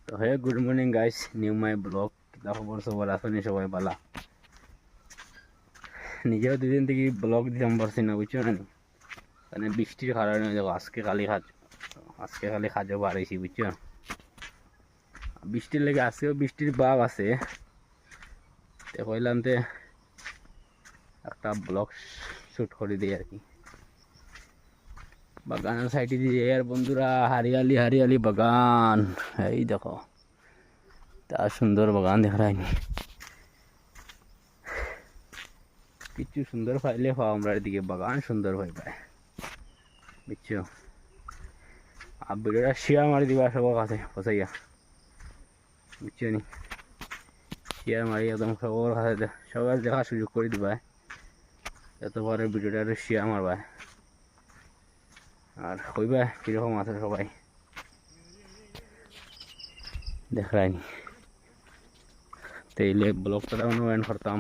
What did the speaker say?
তো hey good morning guys, new my blog. কিতা খবর সবার, আসনি সবাই বালা? নিজেও দুদিন থেকে ব্লগ দিতাম পারছি না, বুঝছো না? মানে বৃষ্টির কারণে দেখো আজকে খালি কাজও বাড়াইছি, বুঝছো? বৃষ্টির লেগে আজকেও বৃষ্টির ভাব আছে। তো কইলাম তে একটা ব্লগ শুট করে দিই আর কি। বাগানের সাইডে দিয়ে আর বন্ধুরা, হারিয়ালি হারিয়ালি বাগান। এই দেখো, তা সুন্দর বাগান দেখায়নি। কিছু সুন্দর পাইলে পাও, আমরা এদিকে বাগান সুন্দর পাই পায়, বুঝছো? আর ভিডিওটা শেয়ার মারি দিবা সবার কাছে পৌঁছাইয়া, বুঝছো নি? শেয়ার মারি একদম সবার কাছে, সবার দেখার সুযোগ করে দিবা। এত পরে ভিডিওটা একটু শেয়ার মারবা আর কইবা কিরকম আছে সবাই, দেখায়নি। তাইলে ব্লগটা অনুমান করতাম।